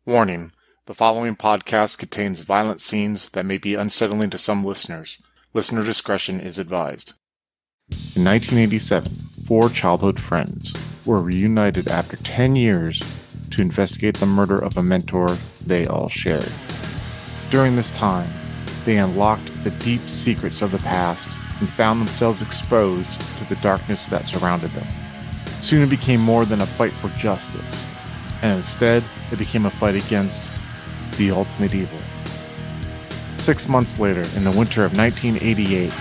Warning: the following podcast contains violent scenes that may be unsettling to some listeners. Listener discretion is advised. In 1987, four childhood friends were reunited after 10 years to investigate the murder of a mentor they all shared. During this time, they unlocked the deep secrets of the past and found themselves exposed to the darkness that surrounded them. Soon it became more than a fight for justice, and instead it became a fight against the ultimate evil. 6 months later, in the winter of 1988,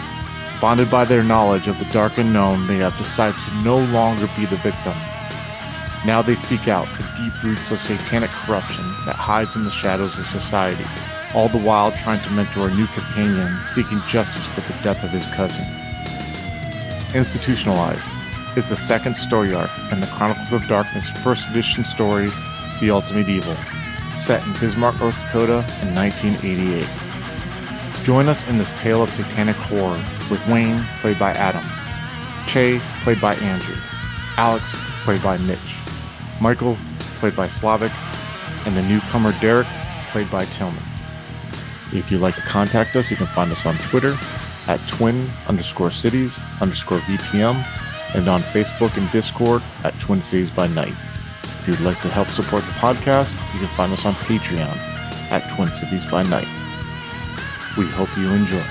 bonded by their knowledge of the dark unknown, they have decided to no longer be the victim. Now they seek out the deep roots of satanic corruption that hides in the shadows of society, all the while trying to mentor a new companion seeking justice for the death of his cousin. Institutionalized is the second story arc in the Chronicles of Darkness first edition story, The Ultimate Evil, set in Bismarck, North Dakota in 1988. Join us in this tale of satanic horror with Wayne, played by Adam, Che, played by Andrew, Alex, played by Mitch, Michael, played by Slavic, and the newcomer Derek, played by Tillman. If you'd like to contact us, you can find us on Twitter at twin_cities_VTM and on Facebook and Discord at Twin Cities by Night. If you'd like to help support the podcast, you can find us on Patreon at Twin Cities by Night. We hope you enjoy.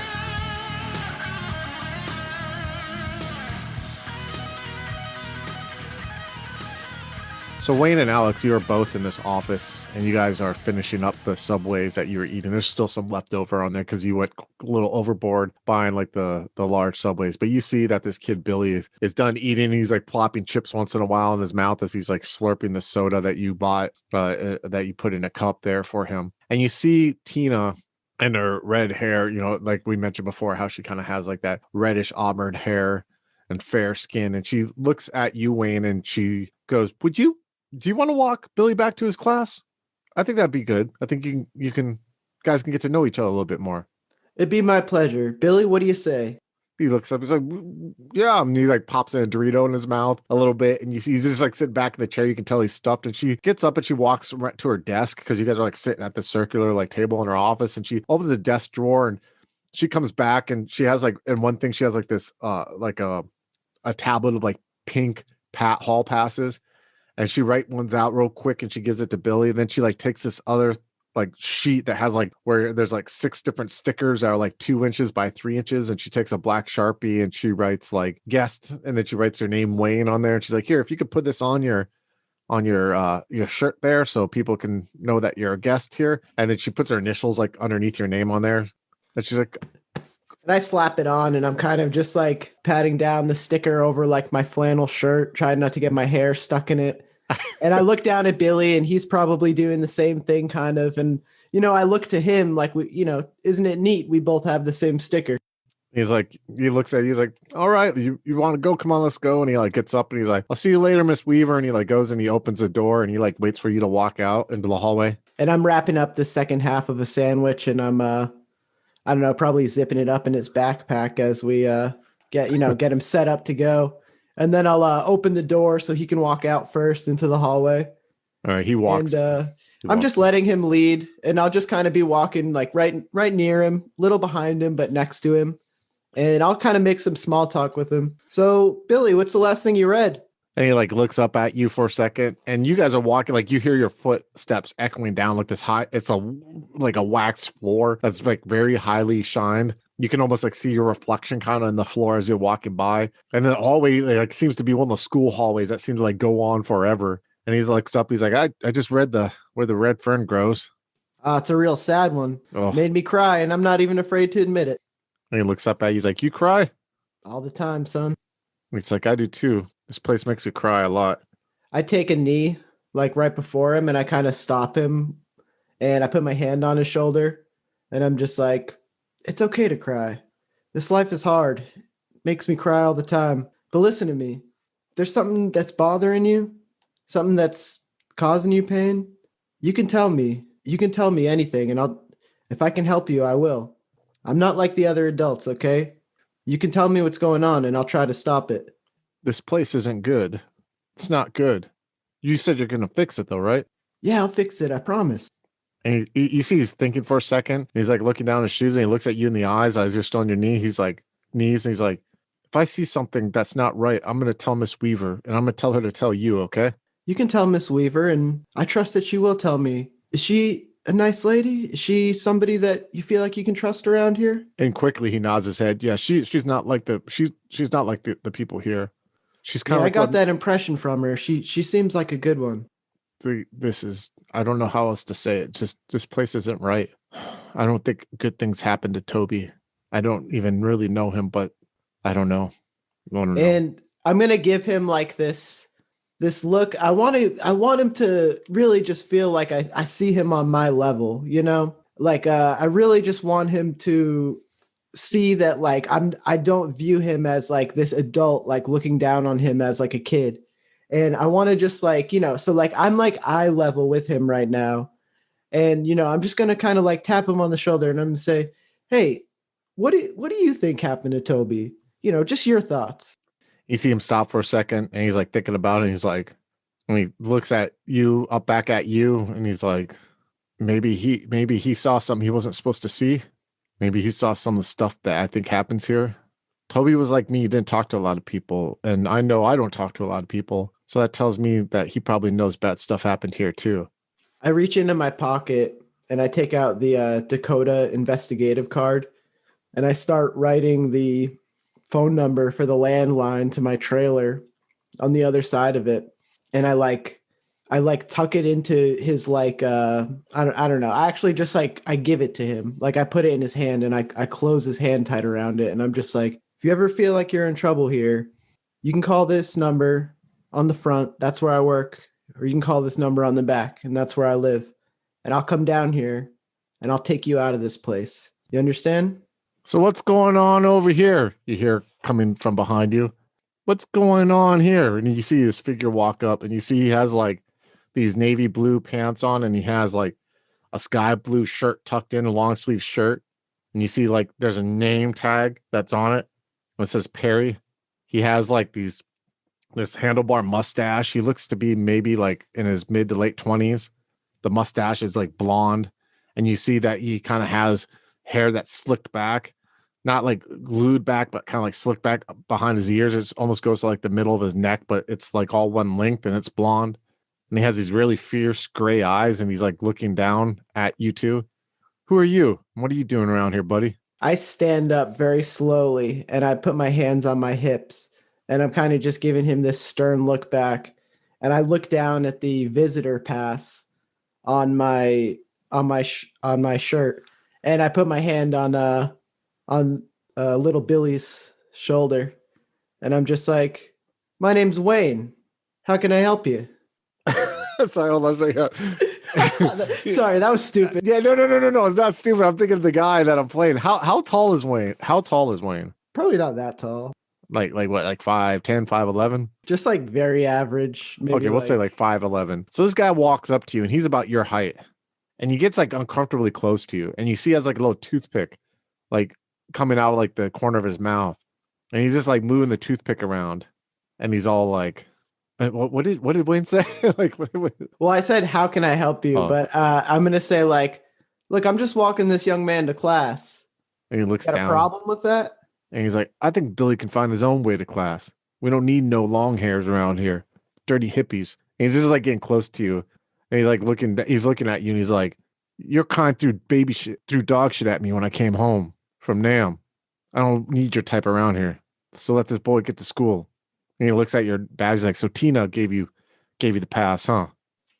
So Wayne and Alex, you are both in this office and you guys are finishing up the Subways that you were eating. There's still some left over on there because you went a little overboard buying like the large Subways. But you see that this kid Billy is done eating. He's like plopping chips once in a while in his mouth as he's like slurping the soda that you bought, that you put in a cup there for him. And you see Tina and her red hair, you know, like we mentioned before, how she kind of has like that reddish auburn hair and fair skin. And she looks at you, Wayne, and she goes, do you want to walk Billy back to his class? I think that'd be good. I think you guys can get to know each other a little bit more. It'd be my pleasure. Billy, what do you say? He looks up, he's like, yeah. And he like pops a Dorito in his mouth a little bit. And you see, he's just like sitting back in the chair. You can tell he's stuffed. And she gets up and she walks right to her desk because you guys are like sitting at the circular like table in her office. And she opens the desk drawer and she comes back and she has like, and one thing she has like this, like a tablet of like pink hall passes. And she writes ones out real quick and she gives it to Billy. And then she like takes this other like sheet that has like where there's like 6 different stickers that are like 2 inches by 3 inches. And she takes a black Sharpie and she writes like guest. And then she writes her name Wayne on there. And she's like, here, if you could put this on your shirt there so people can know that you're a guest here. And then she puts her initials like underneath your name on there. And she's like, and I slap it on and I'm kind of just like patting down the sticker over like my flannel shirt, trying not to get my hair stuck in it. And I look down at Billy and he's probably doing the same thing kind of. And, you know, I look to him like, isn't it neat? We both have the same sticker. He's like, he looks at you, he's like, all right, you want to go? Come on, let's go. And he like gets up and he's like, I'll see you later, Miss Weaver. And he like goes and he opens the door and he like waits for you to walk out into the hallway. And I'm wrapping up the second half of a sandwich and I'm, I don't know, probably zipping it up in his backpack as we get him set up to go. And then I'll open the door so he can walk out first into the hallway. All right, he walks. And I'm just letting him lead, and I'll just kind of be walking like right near him, little behind him, but next to him. And I'll kind of make some small talk with him. So, Billy, what's the last thing you read? And he like looks up at you for a second, and you guys are walking, like you hear your footsteps echoing down like this high. It's like a wax floor that's like very highly shined. You can almost like see your reflection kind of in the floor as you're walking by. And then the hallway like seems to be one of those school hallways that seems to like go on forever. And he looks up, he's like, I just read where the red fern grows. It's a real sad one. Oh. Made me cry, and I'm not even afraid to admit it. And he looks up at you, he's like, you cry? All the time, son. It's like, I do too. This place makes me cry a lot. I take a knee like right before him and I kind of stop him and I put my hand on his shoulder and I'm just like, it's okay to cry. This life is hard. It makes me cry all the time. But listen to me. If there's something that's bothering you, something that's causing you pain, you can tell me. You can tell me anything and if I can help you, I will. I'm not like the other adults, okay? You can tell me what's going on and I'll try to stop it. This place isn't good. It's not good. You said you're going to fix it though, right? Yeah, I'll fix it. I promise. And you see he's thinking for a second. He's like looking down his shoes and he looks at you in the eyes as you're still on your knees, and he's like, if I see something that's not right, I'm going to tell Miss Weaver and I'm going to tell her to tell you, okay? You can tell Miss Weaver, and I trust that she will tell me. Is she a nice lady? Is she somebody that you feel like you can trust around here? And quickly he nods his head. Yeah, she's not like she's not like the people here. She's kind Yeah, of I like got what that impression from her. She seems like a good one. this is. I don't know how else to say it. Just this place isn't right. I don't think good things happen to Toby. I don't even really know him, but I don't know. I don't know. And I'm gonna give him like this look. I want him to really just feel like I see him on my level, you know? Like I really just want him to see that like I don't view him as like this adult like looking down on him as like a kid. And I want to just like, so like I'm like eye level with him right now. And I'm just gonna kind of like tap him on the shoulder and I'm gonna say, "Hey, what do you think happened to Toby? Just your thoughts." You see him stop for a second and he's like thinking about it. And he's like, and he looks at you up back at you and he's like, maybe he saw something he wasn't supposed to see. Maybe he saw some of the stuff that I think happens here. Toby was like me, he didn't talk to a lot of people. And I know I don't talk to a lot of people. So that tells me that he probably knows bad stuff happened here too. I reach into my pocket and I take out the Dakota investigative card and I start writing the phone number for the landline to my trailer on the other side of it. And I tuck it into his like I don't know. I actually just like I give it to him. Like I put it in his hand and I close his hand tight around it and I'm just like, if you ever feel like you're in trouble here, you can call this number on the front. That's where I work. Or you can call this number on the back, and that's where I live. And I'll come down here and I'll take you out of this place. You understand? So what's going on over here? You hear coming from behind you. What's going on here? And you see this figure walk up and you see he has like these navy blue pants on and he has like a sky blue shirt tucked in, a long sleeve shirt. And you see like there's a name tag that's on it. And it says Perry. He has like this handlebar mustache. He looks to be maybe like in his mid to late 20s. The mustache is like blonde. And you see that he kind of has hair that's slicked back, not like glued back, but kind of like slicked back behind his ears. It almost goes to like the middle of his neck, but it's like all one length and it's blonde. And he has these really fierce gray eyes and he's like looking down at you two. Who are you? What are you doing around here, buddy? I stand up very slowly and I put my hands on my hips and I'm kind of just giving him this stern look back. And I look down at the visitor pass on my shirt and I put my hand on little Billy's shoulder and I'm just like, "My name's Wayne. How can I help you?" Sorry, hold on a second. Sorry, that was stupid. Yeah, no. It's not stupid. I'm thinking of the guy that I'm playing. How tall is Wayne? How tall is Wayne? Probably not that tall. Like what? Like 5'10", 5'11"? Just like very average. Maybe Okay, we'll say like 5'11". So this guy walks up to you and he's about your height. And he gets like uncomfortably close to you. And you see he has like a little toothpick like coming out of like the corner of his mouth. And he's just like moving the toothpick around. And he's all like, what did Wayne say? Like, Well, I said, "How can I help you?" Oh. But I'm gonna say like, "Look, I'm just walking this young man to class. And he looks Got down. a problem with that?" And he's like, I think Billy can find his own way to class. We don't need no long hairs around here. Dirty hippies. And he's just like getting close to you. And he's looking at you and he's like, your kind threw dog shit at me when I came home from Nam. I don't need your type around here. So let this boy get to school. And he looks at your badge. He's like, so Tina gave you the pass, huh?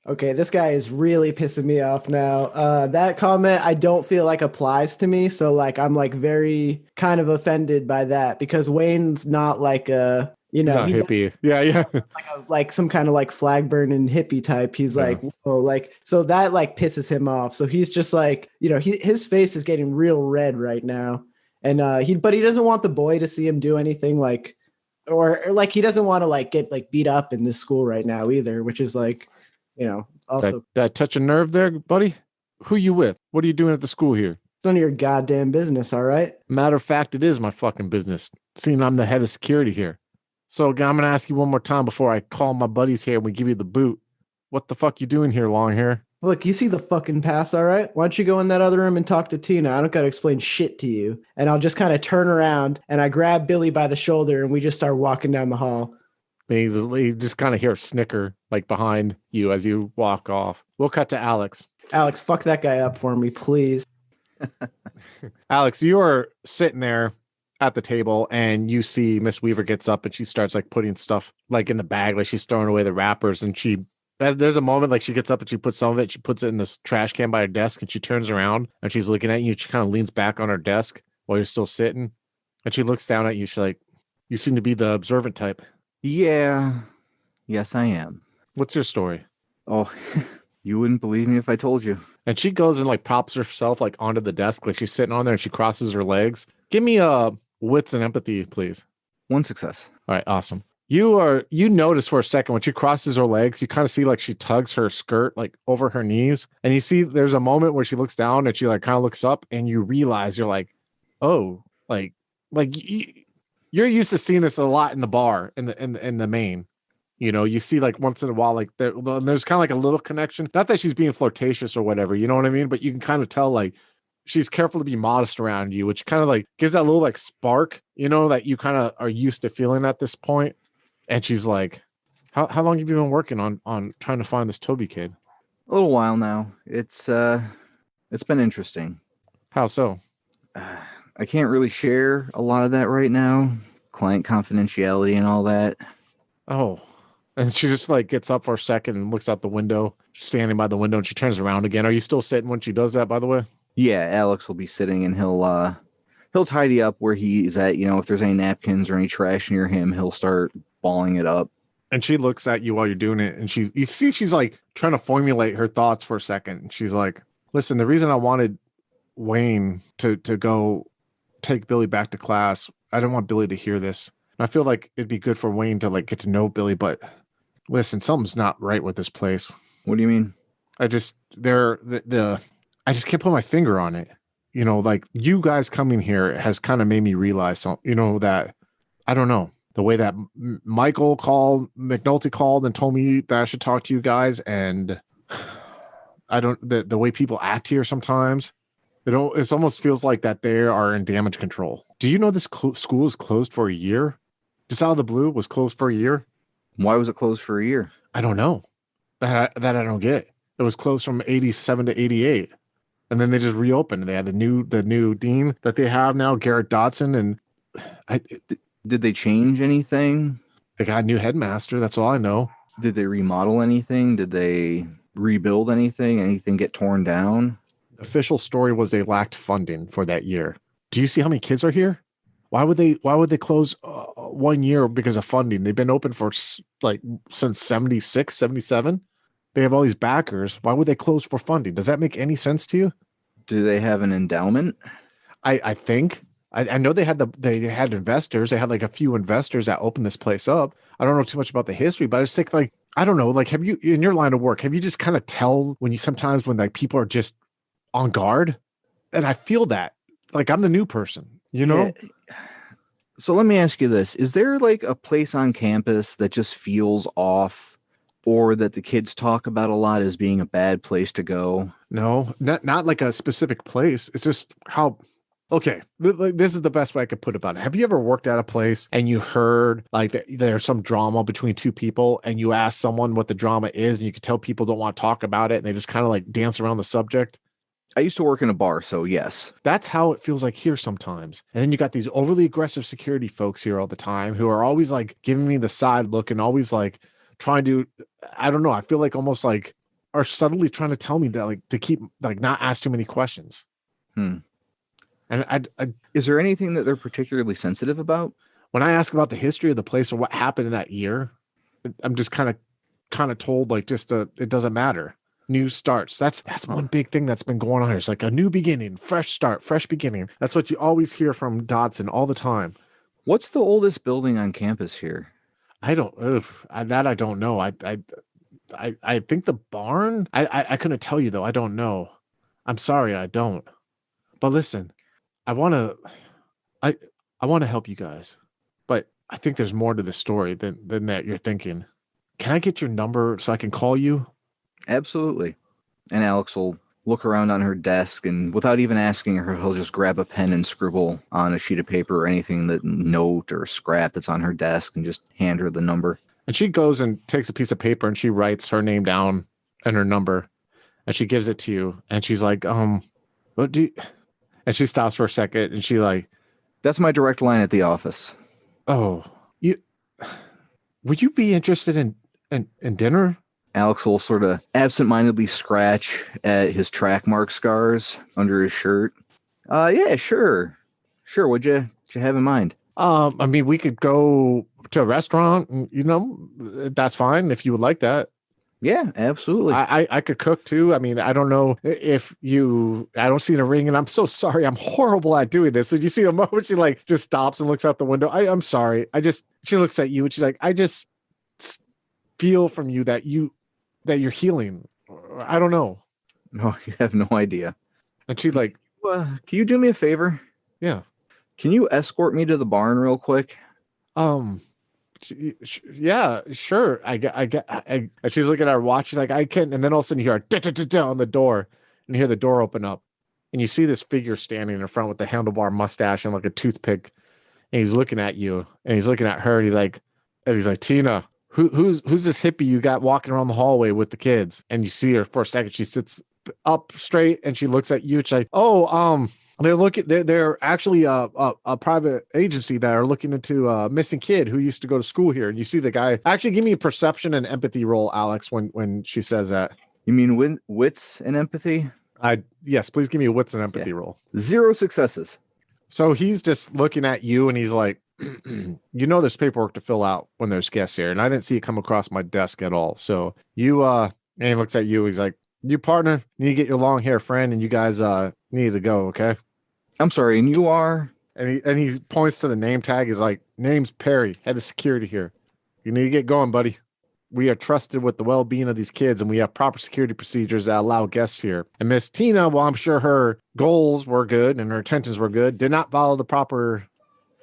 Okay, this guy is really pissing me off now. That comment I don't feel like applies to me, so like I'm like very kind of offended by that because Wayne's not like a He's not hippie. Yeah. like some kind of like flag burning hippie type. He's like, whoa, like so that like pisses him off. So he's just like, his face is getting real red right now, and but he doesn't want the boy to see him do anything like, or like he doesn't want to like get like beat up in this school right now either, which is like. Also that touch a nerve there, buddy. Who you with? What are you doing at the school here? It's none of your goddamn business, all right? Matter of fact, it is my fucking business. Seeing I'm the head of security here. So I'm gonna ask you one more time before I call my buddies here and we give you the boot. What the fuck you doing here, long hair? Look, you see the fucking pass, all right? Why don't you go in that other room and talk to Tina? I don't got to explain shit to you. And I'll just kind of turn around and I grab Billy by the shoulder and we just start walking down the hall. You just kind of hear a snicker like behind you as you walk off. We'll cut to Alex. Alex, fuck that guy up for me, please. Alex, you are sitting there at the table and you see Miss Weaver gets up and she starts like putting stuff like in the bag, like she's throwing away the wrappers, and there's a moment like she gets up and she puts some of it, she puts it in this trash can by her desk, and she turns around and she's looking at you. She kind of leans back on her desk while you're still sitting, and she looks down at you. She's like, you seem to be the observant type. Yeah. Yes, I am. What's your story? Oh, you wouldn't believe me if I told you. And she goes and like props herself like onto the desk, like she's sitting on there, and she crosses her legs. Give me wits and empathy, please. 1 success. All right, awesome. You notice for a second when she crosses her legs, you kind of see like she tugs her skirt like over her knees, and you see there's a moment where she looks down and she like kind of looks up, and you realize you're like, oh, you're used to seeing this a lot in the bar in the main. You know, you see like once in a while, like there's kind of like a little connection. Not that she's being flirtatious or whatever, you know what I mean? But you can kind of tell like she's careful to be modest around you, which kind of like gives that little like spark, you know, that you kind of are used to feeling at this point. And she's like, how long have you been working on trying to find this Toby kid? A little while now. It's been interesting. How so? I can't really share a lot of that right now. Client confidentiality and all that. Oh. And she just like gets up for a second and looks out the window, standing by the window, and she turns around again. Are you still sitting when she does that, by the way? Yeah, Alex will be sitting and he'll tidy up where he's at. You know, if there's any napkins or any trash near him, he'll start balling it up. And she looks at you while you're doing it, and you see she's like trying to formulate her thoughts for a second. She's like, listen, the reason I wanted Wayne to go take Billy back to class, I don't want Billy to hear this. And I feel like it'd be good for Wayne to like get to know Billy, but listen, something's not right with this place. What do you mean? I just can't put my finger on it. You know, like you guys coming here has kind of made me realize something, you know, that I don't know. The way that McNulty called and told me that I should talk to you guys, and the way people act here sometimes, it almost feels like that they are in damage control. Do you know this school is closed for a year? Just out of the blue, was closed for a year. Why was it closed for a year? I don't know. That I don't get. It was closed from 87 to 88. And then they just reopened. They had the new dean that they have now, Garrett Dotson, and did they change anything? They got a new headmaster. That's all I know. Did they remodel anything? Did they rebuild anything? Anything get torn down? The official story was they lacked funding for that year. Do you see how many kids are here? Why would they close 1 year because of funding? They've been open for like since 76, 77. They have all these backers. Why would they close for funding? Does that make any sense to you? Do they have an endowment? I think. I know they had investors. They had like a few investors that opened this place up. I don't know too much about the history, but I just think like, I don't know, like have you in your line of work, have you just kind of tell when like people are just on guard? And I feel that like I'm the new person, you know? Yeah. So let me ask you this. Is there like a place on campus that just feels off, or that the kids talk about a lot as being a bad place to go? No, not like a specific place. It's just how. Okay, this is the best way I could put about it. Have you ever worked at a place and you heard like there's some drama between two people, and you ask someone what the drama is, and you can tell people don't want to talk about it, and they just kind of like dance around the subject? I used to work in a bar, so yes. That's how it feels like here sometimes. And then you got these overly aggressive security folks here all the time who are always like giving me the side look and always like trying to, I don't know, I feel like almost like are subtly trying to tell me that like to keep like not ask too many questions. And I is there anything that they're particularly sensitive about? When I ask about the history of the place or what happened in that year, I'm just kind of told like it doesn't matter. New starts. That's one big thing that's been going on here. It's like a new beginning, fresh start, fresh beginning. That's what you always hear from Dodson all the time. What's the oldest building on campus here? I don't know. I think the barn. I couldn't tell you though. I don't know. I'm sorry, I don't. But listen, I want to help you guys, but I think there's more to the story than that you're thinking. Can I get your number so I can call you Absolutely. And Alex will look around on her desk, and without even asking her, he'll just grab a pen and scribble on a sheet of paper or anything, that note or scrap that's on her desk, and just hand her the number. And she goes and takes a piece of paper and she writes her name down and her number, and she gives it to you. And she's like, what do you... And she stops for a second and she like, that's my direct line at the office. Oh, would you be interested in dinner? Alex will sort of absentmindedly scratch at his track mark scars under his shirt. Yeah, sure. What'd you have in mind? I mean, we could go to a restaurant, that's fine if you would like that. Yeah, absolutely. I could cook too. I mean, I don't know if I don't see the ring, and I'm so sorry. I'm horrible at doing this. And you see the moment she like just stops and looks out the window. I'm sorry. She looks at you and she's like, I just feel from you that you're healing. I don't know. No, you have no idea. And she like, can you do me a favor? Yeah. Can you escort me to the barn real quick? Yeah, sure. And she's looking at her watch. She's like, I can. And then all of a sudden you hear on the door, and you hear the door open up, and you see this figure standing in front with the handlebar mustache and like a toothpick, and he's looking at you, and he's looking at her, and he's like, Tina, who's this hippie you got walking around the hallway with the kids? And you see her for a second. She sits up straight and she looks at you. She's like, they're actually a private agency that are looking into a missing kid who used to go to school here. And you see the guy. Actually, give me a perception and empathy roll, Alex, when she says that. You mean wits and empathy? Yes, please give me a wits and empathy roll. 0 successes. So he's just looking at you and he's like, there's paperwork to fill out when there's guests here, and I didn't see it come across my desk at all. So and he looks at you. He's like, you partner, you need to get your long hair friend, and you guys need to go, okay? I'm sorry, and you are? And he points to the name tag. He's like, name's Perry, head of security here. You need to get going, buddy. We are trusted with the well-being of these kids, and we have proper security procedures that allow guests here. And Miss Tina, while I'm sure her goals were good and her intentions were good, did not follow the proper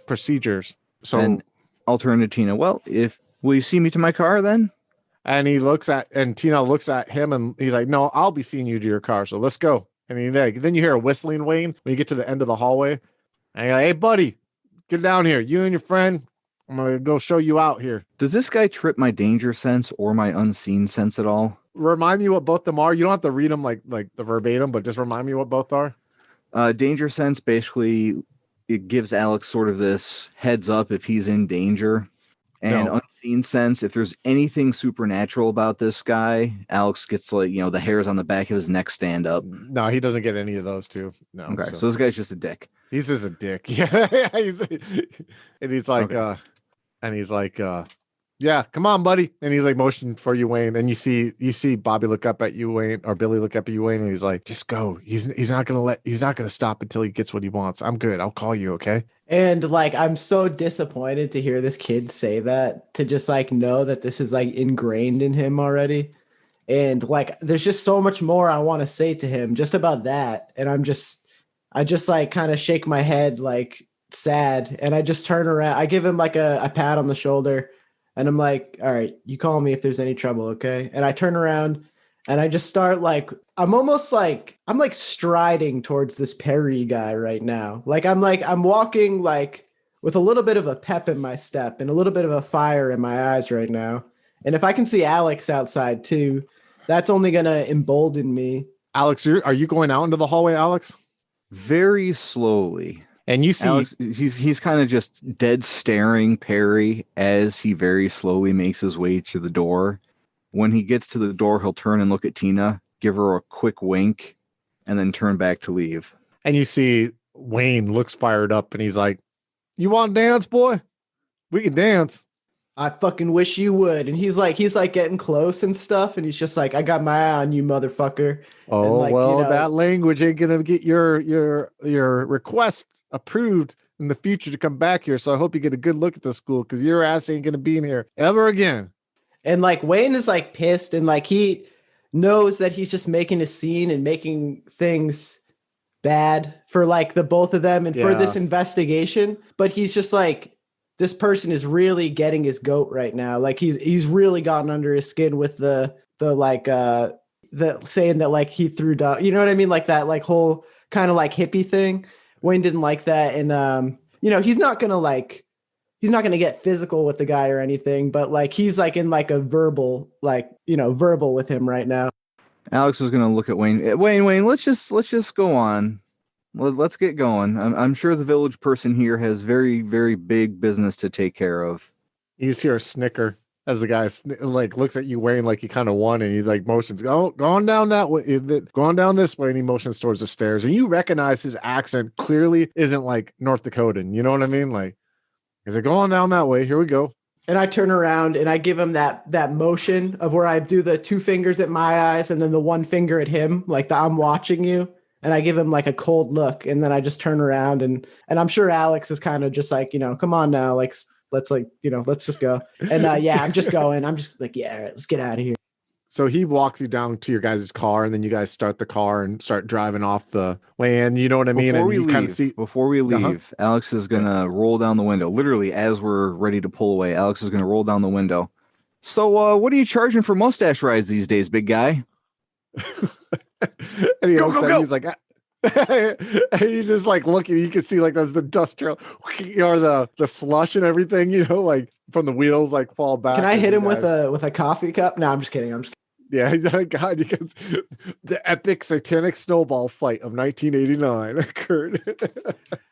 procedures. So, and I'll turn to Tina. Well, will you see me to my car then? And Tina looks at him and he's like, no, I'll be seeing you to your car. So let's go. And then you hear a whistling, Wayne, when you get to the end of the hallway. And you're like, hey, buddy, get down here. You and your friend, I'm going to go show you out here. Does this guy trip my danger sense or my unseen sense at all? Remind me what both of them are. You don't have to read them like the verbatim, but just remind me what both are. Danger sense, basically, it gives Alex sort of this heads up if he's in danger. And unseen sense, if there's anything supernatural about this guy, Alex gets the hairs on the back of his neck stand up. No, he doesn't get any of those two. No. Okay, so this guy's just a dick. He's just a dick. Yeah. He's like, yeah, come on, buddy. And he's like motioning for you, Wayne. And you see Bobby look up at you, Wayne, or Billy look up at you, Wayne, and he's like, just go. He's not gonna stop until he gets what he wants. I'm good. I'll call you, okay? And I'm so disappointed to hear this kid say that, to just know that this is ingrained in him already. And there's just so much more I want to say to him just about that. And I just kind of shake my head sad. And I just turn around. I give him a pat on the shoulder. And I'm like, all right, you call me if there's any trouble, okay? And I turn around and I just start I'm striding towards this Perry guy right now. I'm walking with a little bit of a pep in my step and a little bit of a fire in my eyes right now. And if I can see Alex outside too, that's only going to embolden me. Alex, are you going out into the hallway, Alex? Very slowly. And you see, Alex, he's kind of just dead staring Perry as he very slowly makes his way to the door. When he gets to the door, he'll turn and look at Tina, give her a quick wink, and then turn back to leave. And you see Wayne looks fired up and he's like, you want to dance, boy? We can dance. I fucking wish you would. And he's getting close and stuff. And he's just like, I got my eye on you, motherfucker. Oh, and that language ain't going to get your request approved in the future to come back here. So I hope you get a good look at the school, because your ass ain't going to be in here ever again. And Wayne is pissed, and he knows that he's just making a scene and making things bad for the both of them and for this investigation. But he's just this person is really getting his goat right now. He's really gotten under his skin with the saying that like he threw dog, you know what I mean? Like that like whole kind of like hippie thing. Wayne didn't like that. And he's not gonna get physical with the guy or anything, but like he's like in like a verbal, like, verbal with him right now. Alex is gonna look at Wayne. Wayne, let's just go on. Let's get going. I'm sure the village person here has very, very big business to take care of. You hear a snicker as the guy like looks at you, Wayne, like he kind of won, and he like motions, going down that way, going down this way, and he motions towards the stairs, and you recognize his accent clearly isn't like North Dakotan. You know what I mean? Like, is it going down that way? Here we go. And I turn around and I give him that motion of where I do the 2 fingers at my eyes and then the 1 finger at him, like I'm watching you. And I give him like a cold look, and then I just turn around and I'm sure Alex is kind of just like, come on now, like let's just go. And yeah, I'm just going. I'm just like, yeah, let's get out of here. So he walks you down to your guys' car, and then you guys start the car and start driving off the land. You know what I mean? Before we leave, Alex is gonna roll down the window. Literally, as we're ready to pull away, Alex is gonna roll down the window. So, what are you charging for mustache rides these days, big guy? And he go. He's like, and you just like looking, you can see like the dust trail or the slush and everything, like from the wheels like fall back. Can I hit him with a coffee cup? No, I'm just kidding. Yeah, God, you can, the epic satanic snowball fight of 1989 occurred.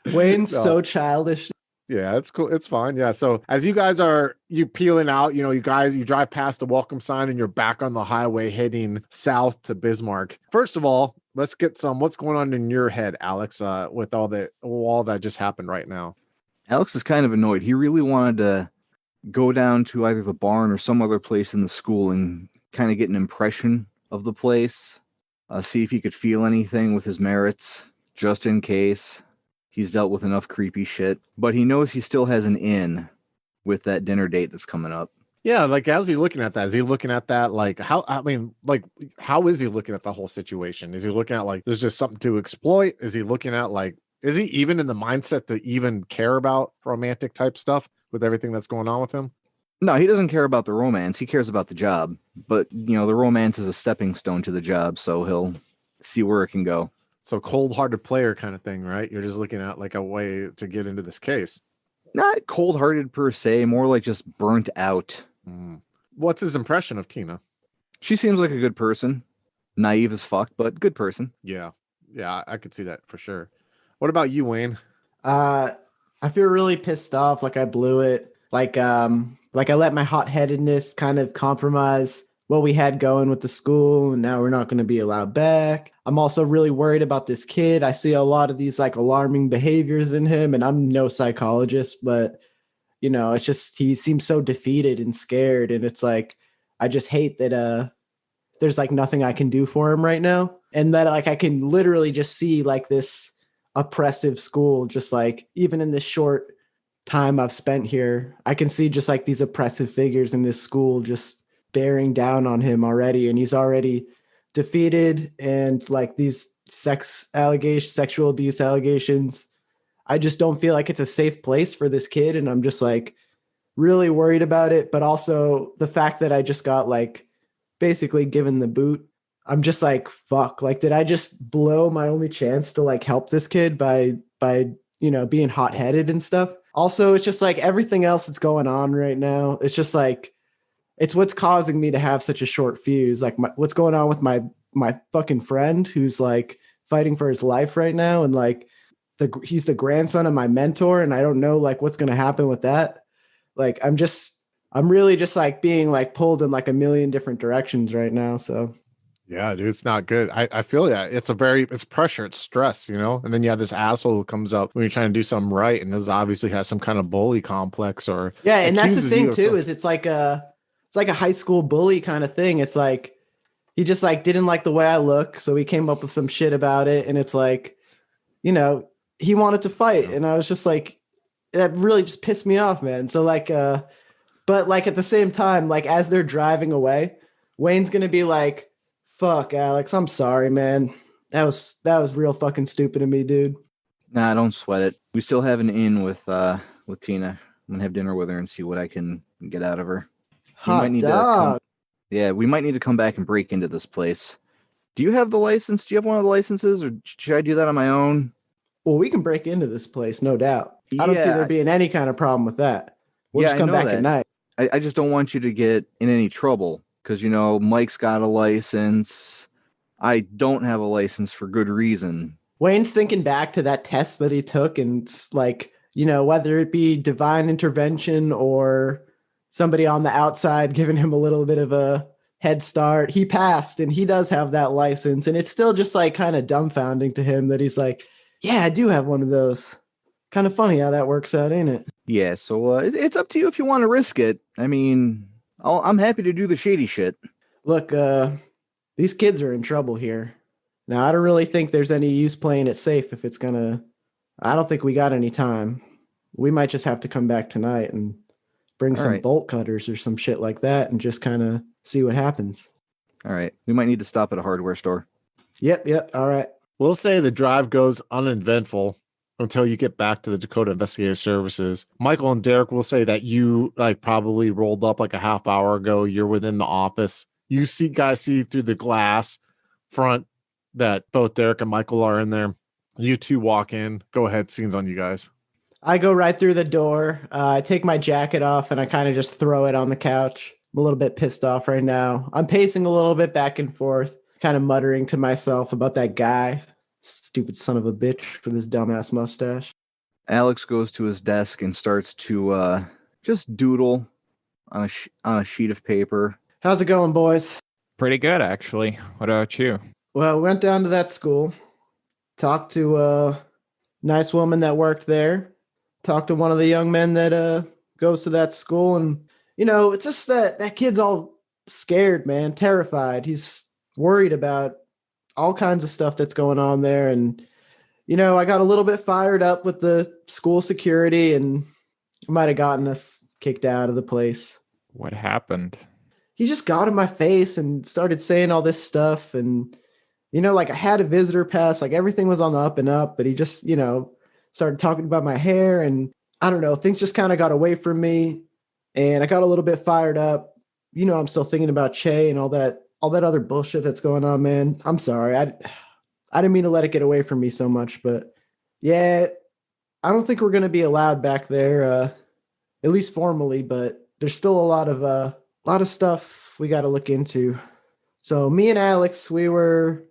Wayne's so childish. Yeah, it's cool. It's fine. Yeah. So as you guys you peeling out, you drive past the welcome sign and you're back on the highway heading south to Bismarck. First of all, let's get what's going on in your head, Alex, with all that just happened right now. Alex is kind of annoyed. He really wanted to go down to either the barn or some other place in the school and kind of get an impression of the place, see if he could feel anything with his merits, just in case. He's dealt with enough creepy shit, but he knows he still has an in with that dinner date that's coming up. Yeah, like how's he looking at that? Is he looking at that like how is he looking at the whole situation? Is he looking at like there's just something to exploit? Is he looking at like is he even in the mindset to even care about romantic type stuff with everything that's going on with him? No, he doesn't care about the romance. He cares about the job. But, the romance is a stepping stone to the job, so he'll see where it can go. So cold-hearted player kind of thing, right? You're just looking at like a way to get into this case. Not cold-hearted per se, more like just burnt out. What's his impression of Tina? She seems like a good person. Naive as fuck, but good person. Yeah, I could see that for sure. What about you, Wayne? I feel really pissed off, like I blew it. Like I let my hot-headedness kind of compromise what we had going with the school, and now we're not going to be allowed back. I'm also really worried about this kid. I see a lot of these like alarming behaviors in him, and I'm no psychologist, but it's just he seems so defeated and scared, and it's like I just hate that there's like nothing I can do for him right now, and that like I can literally just see like this oppressive school, just like even in this short time I've spent here, I can see just like these oppressive figures in this school just bearing down on him already, and he's already defeated, and like these sexual abuse allegations, I just don't feel like it's a safe place for this kid, and I'm just like really worried about it. But also the fact that I just got like basically given the boot, I'm just like, fuck, like did I just blow my only chance to like help this kid by being hot-headed and stuff? Also, it's just like everything else that's going on right now, it's just like it's what's causing me to have such a short fuse. Like what's going on with my fucking friend who's like fighting for his life right now. And like he's the grandson of my mentor. And I don't know like what's going to happen with that. Like, I'm really just like being like pulled in like a million different directions right now. So yeah, dude, it's not good. I feel that it's pressure, it's stress, and then you have this asshole who comes up when you're trying to do something right. And this obviously has some kind of bully complex or yeah. And that's the thing too, is it's like a high school bully kind of thing. It's like, he just like didn't like the way I look. So he came up with some shit about it. And it's like, he wanted to fight. And I was just like, that really just pissed me off, man. So like, but like at the same time, like as they're driving away, Wayne's going to be like, fuck Alex, I'm sorry, man. That was real fucking stupid of me, dude. Nah, don't sweat it. We still have an in with Tina. I'm going to have dinner with her and see what I can get out of her. Hot dog. We might need to come back and break into this place. Do you have the license? Do you have one of the licenses, or should I do that on my own? Well, we can break into this place, no doubt. I don't see there being any kind of problem with that. We'll just come back at night. I just don't want you to get in any trouble because, Mike's got a license. I don't have a license for good reason. Wayne's thinking back to that test that he took, and like, whether it be divine intervention or somebody on the outside giving him a little bit of a head start, he passed and he does have that license. And it's still just like kind of dumbfounding to him that he's like, yeah, I do have one of those. Kind of funny how that works out, ain't it? Yeah, so it's up to you if you want to risk it. I mean, I'm happy to do the shady shit. Look, these kids are in trouble here. Now, I don't really think there's any use playing it safe if it's gonna... I don't think we got any time. We might just have to come back tonight and bring some bolt cutters or some shit like that and just kind of see what happens. All right. We might need to stop at a hardware store. Yep. All right. We'll say the drive goes uneventful until you get back to the Dakota Investigative Services. Michael and Derek will say that you probably rolled up like a half hour ago. You're within the office. You guys see through the glass front that both Derek and Michael are in there. You two walk in. Go ahead. Scene's on you guys. I go right through the door. I take my jacket off and I kind of just throw it on the couch. I'm a little bit pissed off right now. I'm pacing a little bit back and forth, kind of muttering to myself about that guy. Stupid son of a bitch with his dumbass mustache. Alex goes to his desk and starts to just doodle on a sheet of paper. How's it going, boys? Pretty good, actually. What about you? Well, we went down to that school, talked to a nice woman that worked there, talked to one of the young men that goes to that school, and, it's just that kid's all scared, man, terrified. He's worried about all kinds of stuff that's going on there. And, I got a little bit fired up with the school security and might have gotten us kicked out of the place. What happened? He just got in my face and started saying all this stuff. And, I had a visitor pass, like everything was on the up and up, but he just, started talking about my hair, and I don't know, things just kind of got away from me and I got a little bit fired up. I'm still thinking about Che and all that other bullshit that's going on, man. I'm sorry. I didn't mean to let it get away from me so much, but yeah, I don't think we're going to be allowed back there, at least formally, but there's still a lot of stuff we got to look into. So me and Alex, we were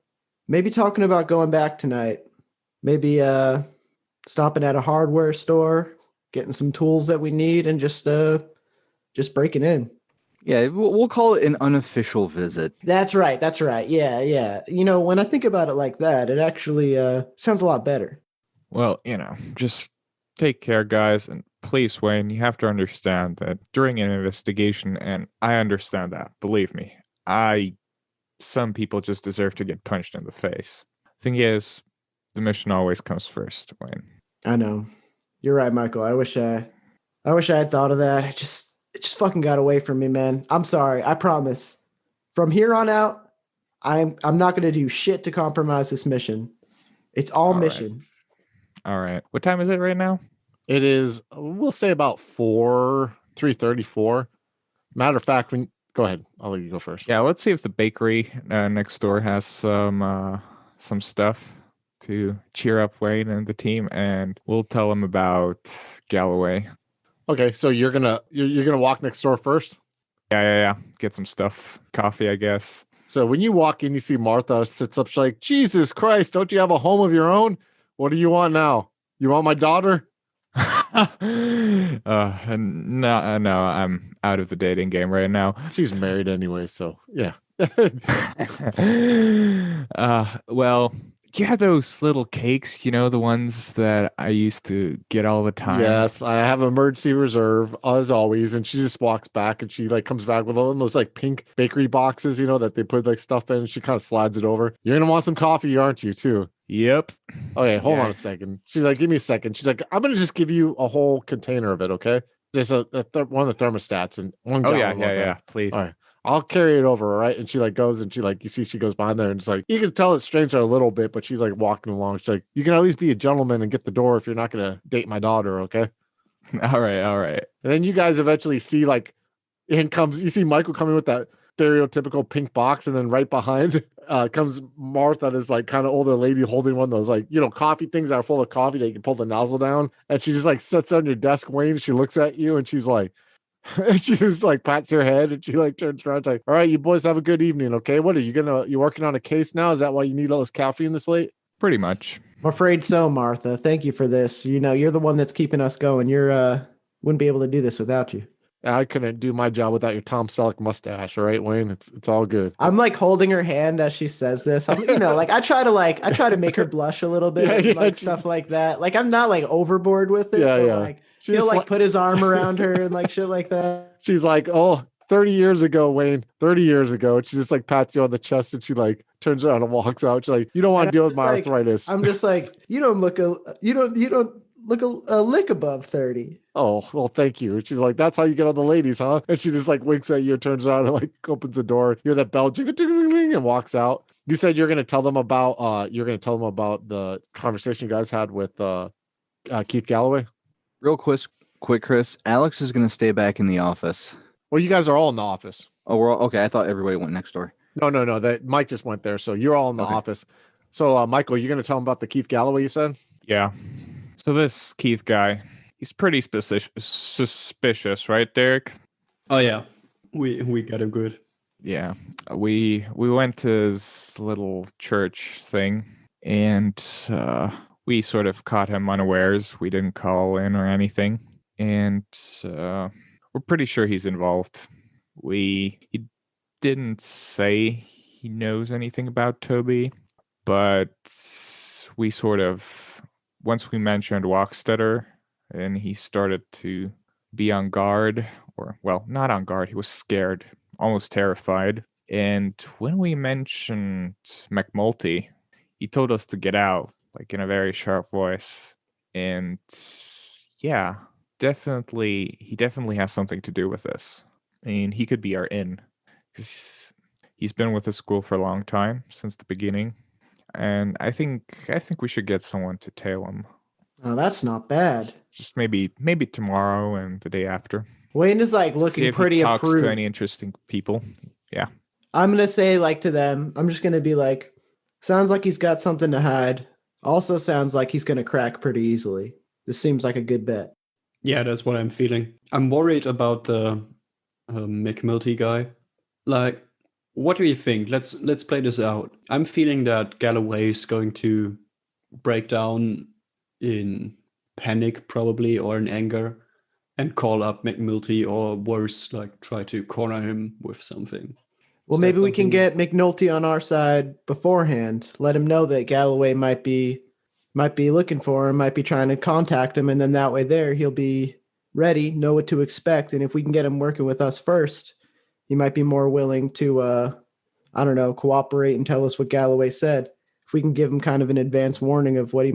maybe talking about going back tonight, maybe stopping at a hardware store, getting some tools that we need, and just breaking in. Yeah, we'll call it an unofficial visit. That's right. Yeah. When I think about it like that, it actually sounds a lot better. Well, just take care, guys. And please, Wayne, you have to understand that during an investigation, and I understand that, believe me, some people just deserve to get punched in the face. Thing is, the mission always comes first, Wayne. I know. You're right, Michael. I wish I had thought of that. It just fucking got away from me, man. I'm sorry. I promise. From here on out, I'm not going to do shit to compromise this mission. It's all mission. All right. What time is it right now? It is, we'll say about 3:34. Matter of fact, go ahead. I'll let you go first. Yeah, let's see if the bakery next door has some stuff to cheer up Wayne and the team, and we'll tell them about Galloway. Okay, so you're gonna walk next door first? Yeah. Get some stuff, coffee, I guess. So when you walk in, you see Martha sits up. She's like, "Jesus Christ, don't you have a home of your own? What do you want now? You want my daughter?" No, I'm out of the dating game right now. She's married anyway, so yeah. Well, do you have those little cakes, the ones that I used to get all the time? Yes, I have emergency reserve as always. And she just walks back and she comes back with one of those pink bakery boxes, that they put stuff in. And she kind of slides it over. You're going to want some coffee, aren't you, too? Yep. Okay, hold on a second. She's like, give me a second. She's like, I'm going to just give you a whole container of it, okay? Just one of the thermostats and one gallon. Yeah, please. All right. I'll carry it over, all right? And she goes and you see she goes behind there and it's you can tell it strains her a little bit, but she's walking along. She's like, you can at least be a gentleman and get the door if you're not going to date my daughter, okay? All right. And then you guys eventually see you see Michael coming with that stereotypical pink box, and then right behind comes Martha, this like kind of older lady holding one of those like, coffee things that are full of coffee that you can pull the nozzle down. And she just like sits on your desk, Wayne. She looks at you and she's like, and she just like pats her head and she like turns around like, all right, you boys have a good evening. Okay. What are you working on a case now? Is that why you need all this caffeine this late? Pretty much. I'm afraid so, Martha. Thank you for this. You're the one that's keeping us going. Wouldn't be able to do this without you. I couldn't do my job without your Tom Selleck mustache. All right, Wayne, it's all good. I'm like holding her hand as she says this. I try to make her blush a little bit, and stuff like that. Like I'm not like overboard with it. Yeah, but, yeah. Like he'll like put his arm around her and like shit like that. She's like, oh, 30 years ago, Wayne, 30 yeyears ago. And she just like pats you on the chest and she like turns around and walks out. She's like, you don't want to deal with my arthritis. I'm just like, you don't look a lick above 30. Oh, well, thank you. She's like, that's how you get on the ladies, huh? And she just like winks at you, turns around and like opens the door. You hear that bell and walks out. You said you're gonna tell them about the conversation you guys had with Keith Galloway. Real quick, Chris. Alex is gonna stay back in the office. Well, you guys are all in the office. Oh, we're all okay. I thought everybody went next door. No. That Mike just went there, so you're all in the office. So, Michael, you're gonna tell them about the Keith Galloway you said? Yeah. So this Keith guy, he's pretty suspicious, right, Derek? Oh yeah, we got him good. Yeah, we went to his little church thing, and we sort of caught him unawares. We didn't call in or anything, and we're pretty sure he's involved. He didn't say he knows anything about Toby, but we sort of, once we mentioned Walkstetter, and he started to be on guard, or, well, not on guard, he was scared, almost terrified. And when we mentioned McMulty, he told us to get out, like in a very sharp voice. And yeah, he definitely has something to do with this. I mean, he could be our in. 'Cause he's been with the school for a long time, since the beginning. And I think we should get someone to tail him. Oh, that's not bad. Just maybe tomorrow and the day after. Wayne is like looking See if pretty he talks approved. to any interesting people. Yeah. I'm gonna say like to them, I'm just gonna be like, sounds like he's got something to hide. Also sounds like he's gonna crack pretty easily. This seems like a good bet. Yeah, that's what I'm feeling. I'm worried about the McMulty guy. Like, what do you think? Let's play this out. I'm feeling that Galloway is going to break down in panic, probably, or in anger, and call up McMulty, or worse, like try to corner him with something. Well, maybe we can get McNulty on our side beforehand. Let him know that Galloway might be looking for him, might be trying to contact him, and then that way he'll be ready, know what to expect. And if we can get him working with us first, he might be more willing to, cooperate and tell us what Galloway said. If we can give him kind of an advance warning of what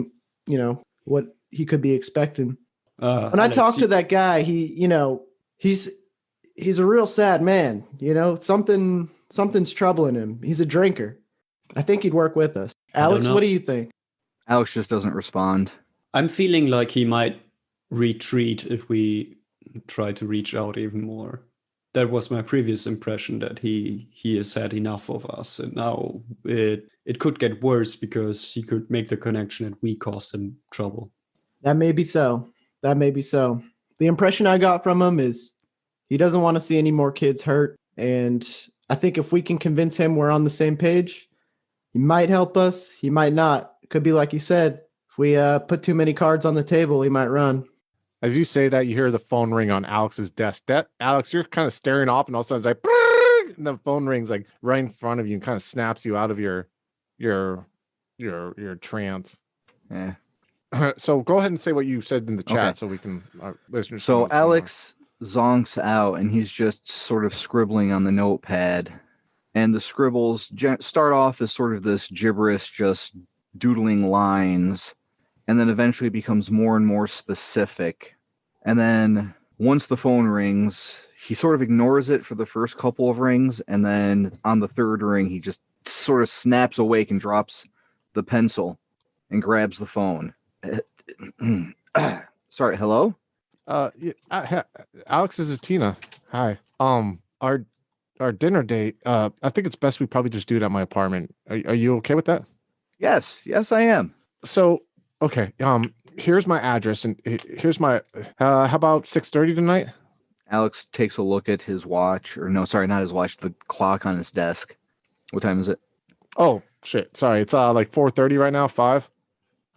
he could be expecting. When I talked to that guy, he's a real sad man. Something's troubling him. He's a drinker. I think he'd work with us. Alex, what do you think? Alex just doesn't respond. I'm feeling like he might retreat if we try to reach out even more. That was my previous impression, that he has had enough of us, and now it could get worse because he could make the connection and we caused him trouble. That may be so. The impression I got from him is he doesn't want to see any more kids hurt, and I think if we can convince him we're on the same page, he might help us, he might not. It could be like you said, if we put too many cards on the table, he might run. As you say that, you hear the phone ring on Alex's desk. Alex, you're kind of staring off, and all of a sudden it's like, brrr, and the phone rings like right in front of you and kind of snaps you out of your trance. Yeah. So go ahead and say what you said in the chat, so we can listeners. So Alex zonks out, and he's just sort of scribbling on the notepad, and the scribbles start off as sort of this gibberish, just doodling lines, and then eventually becomes more and more specific. And then once the phone rings, he sort of ignores it for the first couple of rings, and then on the third ring, he just sort of snaps awake and drops the pencil and grabs the phone. Sorry, hello? Alex, this is Tina. Hi. our dinner date, I think it's best we probably just do it at my apartment. Are you okay with that? Yes, I am. So, okay. Here's my address, and here's my. How about 6:30 tonight? Alex takes a look at his watch, or no, sorry, not his watch, the clock on his desk. What time is it? Oh shit! Sorry, it's like 4:30 right now. 5.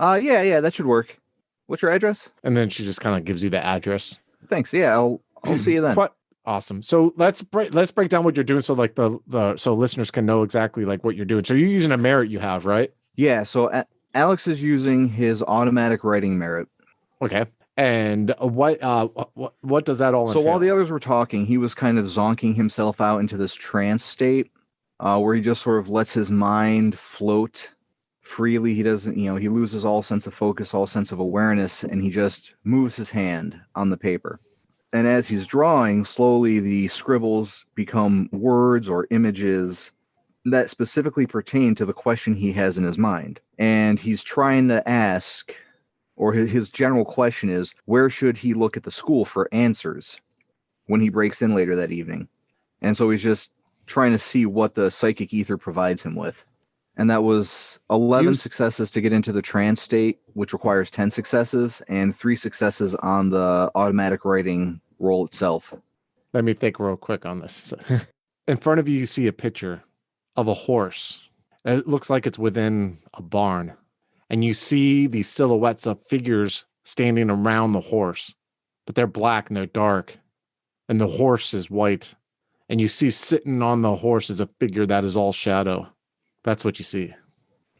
Yeah, that should work. What's your address? And then she just kind of gives you the address. Thanks. Yeah, I'll see you then. Quite awesome. So let's break down what you're doing, so like the so listeners can know exactly like what you're doing. So you're using a merit you have, right? Yeah. So Alex is using his automatic writing merit. Okay. And what does that all entail? So while the others were talking, he was kind of zonking himself out into this trance state, where he just sort of lets his mind float freely. He doesn't, he loses all sense of focus, all sense of awareness, and he just moves his hand on the paper. And as he's drawing, slowly the scribbles become words or images that specifically pertain to the question he has in his mind. And he's trying to ask, or his general question is, where should he look at the school for answers when he breaks in later that evening? And so he's just trying to see what the psychic ether provides him with. And that was 11 successes to get into the trance state, which requires 10 successes, and 3 successes on the automatic writing roll itself. Let me think real quick on this. In front of you, you see a picture of a horse. It looks like it's within a barn. And you see these silhouettes of figures standing around the horse, but they're black and they're dark. And the horse is white. And you see sitting on the horse is a figure that is all shadow. That's what you see.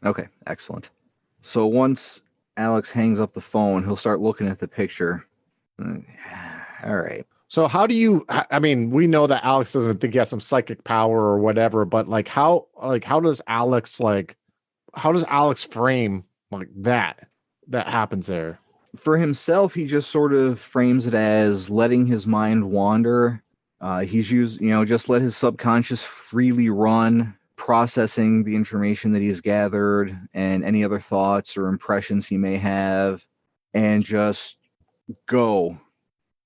Okay, excellent. So once Alex hangs up the phone, he'll start looking at the picture. All right. So how do you, I mean, we know that Alex doesn't think he has some psychic power or whatever, but how does Alex frame like that happens there? For himself, he just sort of frames it as letting his mind wander. He's just let his subconscious freely run, processing the information that he's gathered and any other thoughts or impressions he may have, and just go.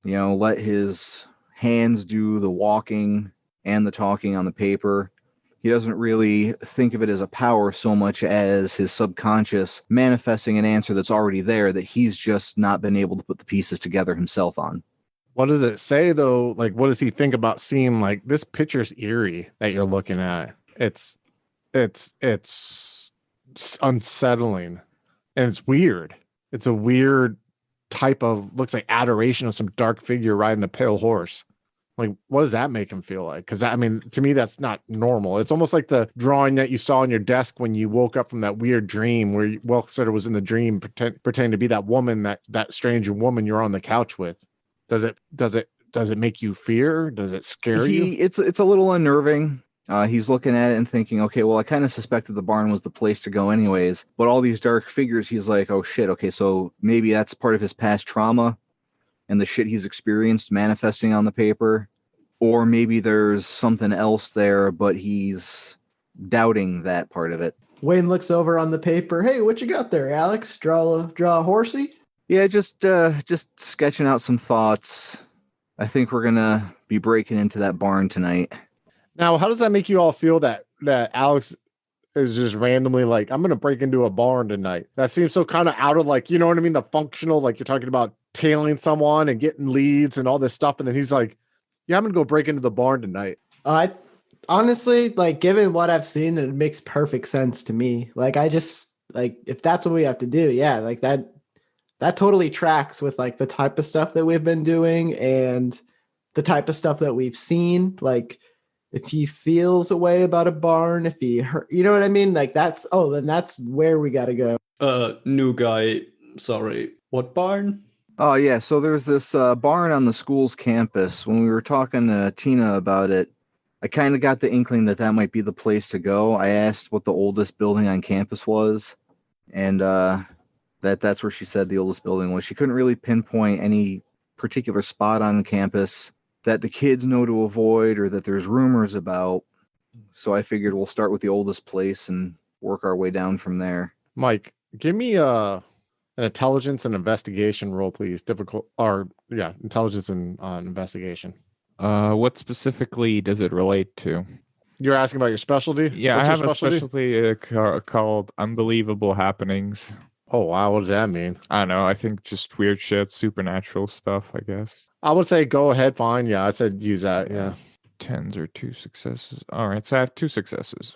Let his hands do the walking and the talking on the paper. He doesn't really think of it as a power so much as his subconscious manifesting an answer that's already there that he's just not been able to put the pieces together himself on. What does it say though? Like, what does he think about seeing like this picture's eerie that you're looking at? It's unsettling and it's weird. It's a weird type of, looks like adoration of some dark figure riding a pale horse. Like, what does that make him feel like? Because I mean, to me, that's not normal. It's almost like the drawing that you saw on your desk when you woke up from that weird dream where Wilkester was in the dream pretending to be that woman, that stranger woman you're on the couch with. Does it make you fear? Does it scare you? It's a little unnerving. He's looking at it and thinking, okay, well, I kind of suspected the barn was the place to go anyways, but all these dark figures, he's like, oh shit, okay, so maybe that's part of his past trauma and the shit he's experienced manifesting on the paper, or maybe there's something else there, but he's doubting that part of it. Wayne looks over on the paper. Hey, what you got there, Alex? Draw a horsey? Yeah, just sketching out some thoughts. I think we're gonna be breaking into that barn tonight. Now, how does that make you all feel that Alex is just randomly like, I'm going to break into a barn tonight? That seems so kind of out of like, you know what I mean? The functional, like you're talking about tailing someone and getting leads and all this stuff. And then he's like, yeah, I'm going to go break into the barn tonight. I honestly, like, given what I've seen, it makes perfect sense to me. Like, I just, like, if that's what we have to do, yeah, like that totally tracks with like the type of stuff that we've been doing and the type of stuff that we've seen. Like, if he feels a way about a barn, if he hurt, you know what I mean? Like then that's where we got to go. New guy, sorry. What barn? Oh yeah, so there's this barn on the school's campus. When we were talking to Tina about it, I kind of got the inkling that might be the place to go. I asked what the oldest building on campus was, and that's where she said the oldest building was. She couldn't really pinpoint any particular spot on campus that the kids know to avoid or that there's rumors about. So I figured we'll start with the oldest place and work our way down from there. Mike, give me an intelligence and investigation roll, please. Intelligence and investigation. What specifically does it relate to? You're asking about your specialty? Yeah, What's I your have a specialty called Unbelievable Happenings. Oh, wow. What does that mean? I don't know. I think just weird shit, supernatural stuff, I guess. I would say go ahead, fine. Yeah, I said use that. Yeah. 10s or 2 successes. All right, so I have 2 successes.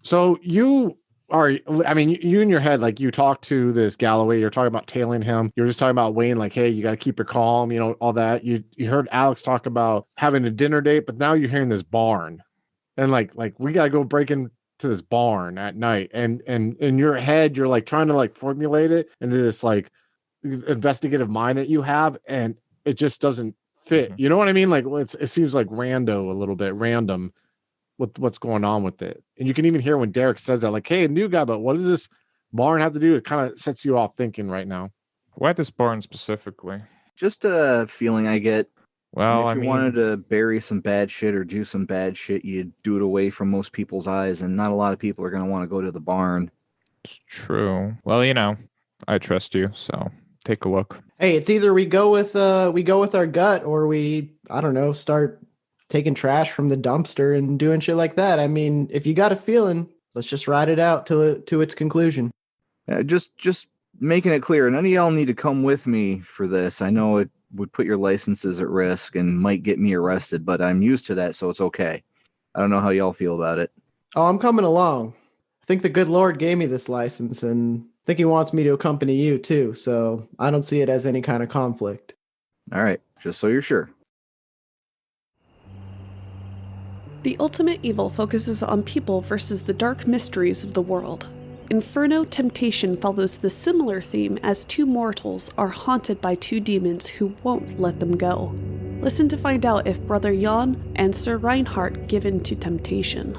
So you are, I mean, you in your head, like you talk to this Galloway, you're talking about tailing him. You're just talking about Wayne, like, hey, you got to keep your calm, all that. You heard Alex talk about having a dinner date, but now you're hearing this barn. And like we got to go break into this barn at night. And in your head, you're like trying to like formulate it into this like investigative mind that you have. And it just doesn't fit. You know what I mean? Like it seems like a little bit random with what's going on with it. And you can even hear when Derek says that, like, hey, new guy, but what does this barn have to do? It kind of sets you off thinking right now. Why this barn specifically? Just a feeling I get. Well, if you wanted to bury some bad shit or do some bad shit, you'd do it away from most people's eyes, and not a lot of people are going to want to go to the barn. It's true. Well, I trust you, so take a look. Hey, it's either we go with our gut, or we, I don't know, start taking trash from the dumpster and doing shit like that. I mean, if you got a feeling, let's just ride it out to its conclusion. Just making it clear, none of y'all need to come with me for this. I know it would put your licenses at risk and might get me arrested, but I'm used to that, so it's okay. I don't know how y'all feel about it. Oh, I'm coming along. I think the good Lord gave me this license, and I think he wants me to accompany you too, so I don't see it as any kind of conflict. All right, just so you're sure. The Ultimate Evil focuses on people versus the dark mysteries of the world. Inferno Temptation follows the similar theme as two mortals are haunted by two demons who won't let them go. Listen to find out if Brother Jan and Sir Reinhardt give in to temptation.